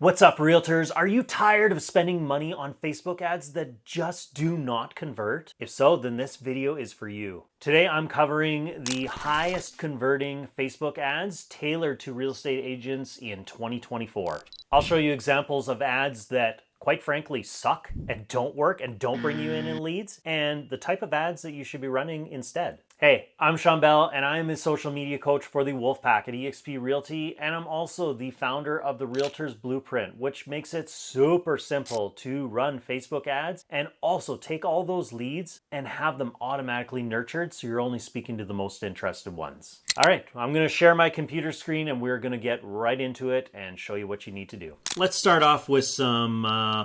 What's up, realtors? Are you tired of spending money on Facebook ads that just do not convert? If so, then this video is for you. Today, I'm covering the highest converting Facebook ads tailored to real estate agents in 2024. I'll show you examples of ads that quite frankly suck and don't work and don't bring you in leads, and the type of ads that you should be running instead. Hey, I'm Shawn Bell, and I'm a social media coach for the Wolfpack at eXp Realty, and I'm also the founder of the Realtors Blueprint, which makes it super simple to run Facebook ads and also take all those leads and have them automatically nurtured so you're only speaking to the most interested ones. All right, I'm going to share my computer screen and we're going to get right into it and show you what you need to do. Let's start off with some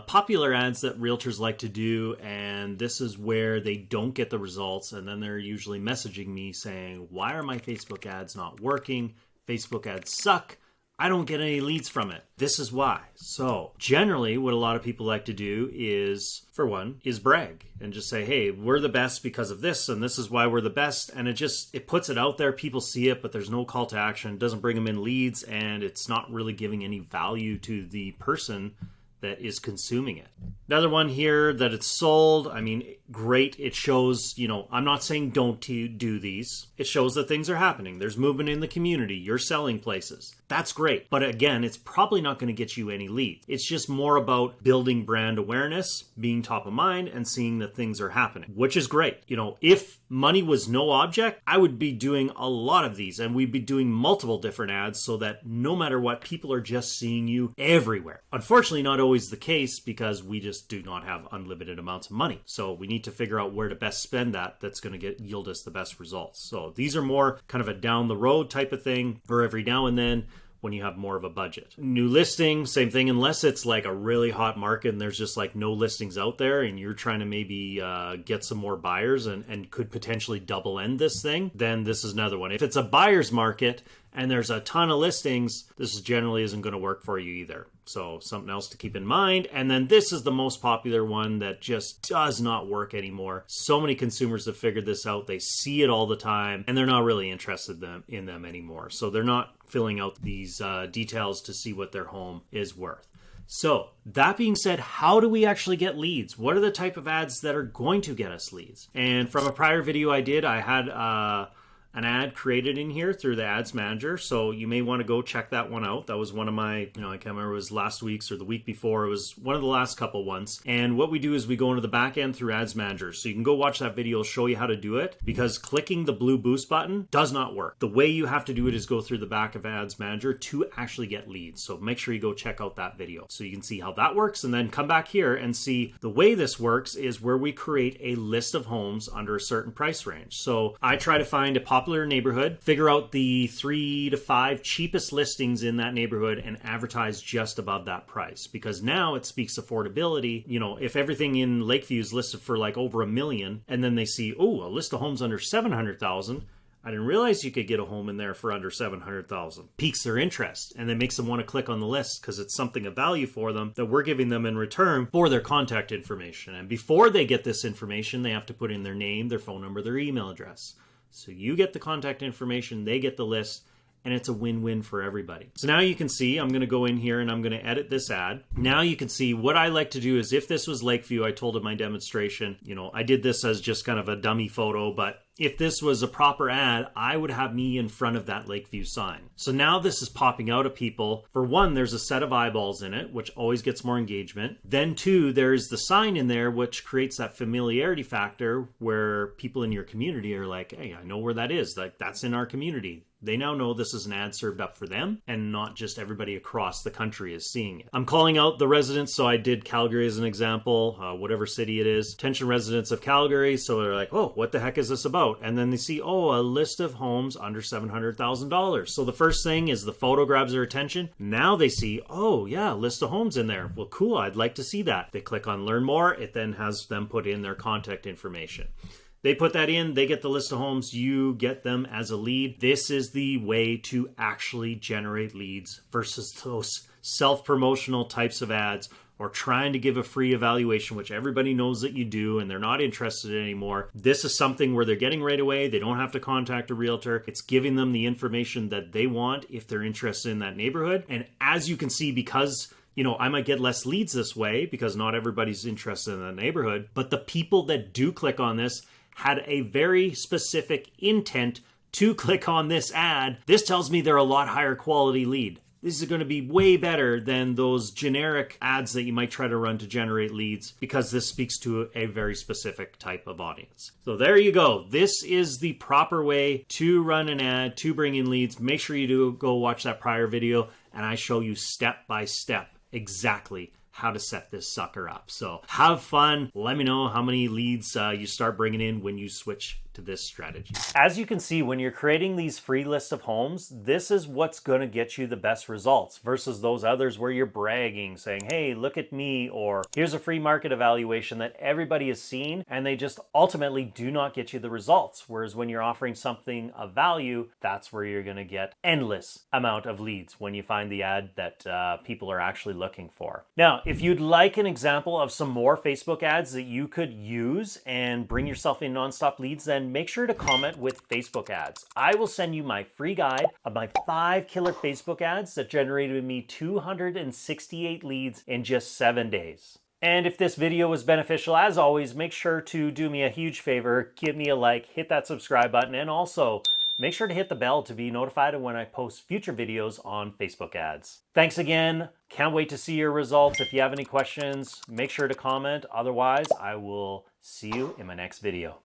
popular ads that realtors like to do, and this is where they don't get the results, and then they're usually messaging me saying, why are my Facebook ads not working? Facebook ads suck. I don't get any leads from it. This is why. So generally what a lot of people like to do is, for one, is brag and just say, hey, we're the best because of this, and this is why we're the best. And it puts it out there. People see it, but there's no call to action. It doesn't bring them in leads, and it's not really giving any value to the person that is consuming it. Another one here that it's sold. I mean, great. It shows, I'm not saying don't do these. It shows that things are happening. There's movement in the community. You're selling places. That's great. But again, it's probably not going to get you any leads. It's just more about building brand awareness, being top of mind, and seeing that things are happening, which is great. If money was no object, I would be doing a lot of these, and we'd be doing multiple different ads so that no matter what, people are just seeing you everywhere. Unfortunately, not always the case because we just do not have unlimited amounts of money. So we need to figure out where to best spend that's going to yield us the best results. So these are more kind of a down the road type of thing, or every now and then when you have more of a budget. New listing, same thing, unless it's like a really hot market and there's just like no listings out there and you're trying to maybe get some more buyers and could potentially double end this thing, then this is another one. If it's a buyer's market and there's a ton of listings, this generally isn't going to work for you either. So something else to keep in mind. And then this is the most popular one that just does not work anymore. So many consumers have figured this out. They see it all the time and they're not really interested in them anymore. So they're not filling out these details to see what their home is worth. So that being said, how do we actually get leads? What are the type of ads that are going to get us leads? And from a prior video I did, I had an ad created in here through the ads manager. So you may want to go check that one out. That was one of my, I can't remember, it was last week's or the week before. It was one of the last couple ones. And what we do is we go into the back end through ads manager. So you can go watch that video, show you how to do it, because clicking the blue boost button does not work. The way you have to do it is go through the back of ads manager to actually get leads. So make sure you go check out that video so you can see how that works, and then come back here and see the way this works is where we create a list of homes under a certain price range. So I try to find a popular neighborhood, figure out the 3 to 5 cheapest listings in that neighborhood and advertise just above that price, because now it speaks affordability. If everything in Lakeview is listed for like over $1 million and then they see, oh, a list of homes under 700,000, I didn't realize you could get a home in there for under 700,000. Piques their interest, and then makes them want to click on the list because it's something of value for them that we're giving them in return for their contact information. And before they get this information, they have to put in their name, their phone number, their email address. So you get the contact information, they get the list, and it's a win-win for everybody. So now you can see, I'm going to go in here and I'm going to edit this ad. Now you can see what I like to do is, if this was Lakeview, I told in my demonstration, I did this as just kind of a dummy photo, but if this was a proper ad, I would have me in front of that Lakeview sign. So now this is popping out of people. For one, there's a set of eyeballs in it, which always gets more engagement. Then two, there's the sign in there, which creates that familiarity factor where people in your community are like, hey, I know where that is. Like, that's in our community. They now know this is an ad served up for them and not just everybody across the country is seeing it. I'm calling out the residents. So I did Calgary as an example, whatever city it is. Attention residents of Calgary. So they're like, oh, what the heck is this about? And then they see, oh, a list of homes under $700,000. So the first thing is the photo grabs their attention. Now they see, oh yeah, a list of homes in there. Well, cool, I'd like to see that. They click on learn more. It then has them put in their contact information. They put that in, they get the list of homes, you get them as a lead. This is the way to actually generate leads versus those self-promotional types of ads or trying to give a free evaluation, which everybody knows that you do and they're not interested anymore. This is something where they're getting right away. They don't have to contact a realtor. It's giving them the information that they want if they're interested in that neighborhood. And as you can see, because I might get less leads this way because not everybody's interested in the neighborhood, but the people that do click on this had a very specific intent to click on this ad. This tells me they're a lot higher quality lead. This is going to be way better than those generic ads that you might try to run to generate leads, because this speaks to a very specific type of audience. So there you go. This is the proper way to run an ad to bring in leads. Make sure you do go watch that prior video, and I show you step by step exactly how to set this sucker up. So have fun. Let me know how many leads you start bringing in when you switch to this strategy. As you can see, when you're creating these free lists of homes, this is what's going to get you the best results versus those others where you're bragging, saying, hey, look at me, or here's a free market evaluation that everybody has seen, and they just ultimately do not get you the results. Whereas when you're offering something of value, that's where you're going to get endless amount of leads when you find the ad that people are actually looking for. Now, if you'd like an example of some more Facebook ads that you could use and bring yourself in nonstop leads, then make sure to comment with Facebook ads. I will send you my free guide of my 5 killer Facebook ads that generated me 268 leads in just 7 days. And if this video was beneficial, as always, make sure to do me a huge favor, give me a like, hit that subscribe button, and also make sure to hit the bell to be notified when I post future videos on Facebook ads. Thanks again. Can't wait to see your results. If you have any questions, make sure to comment. Otherwise, I will see you in my next video.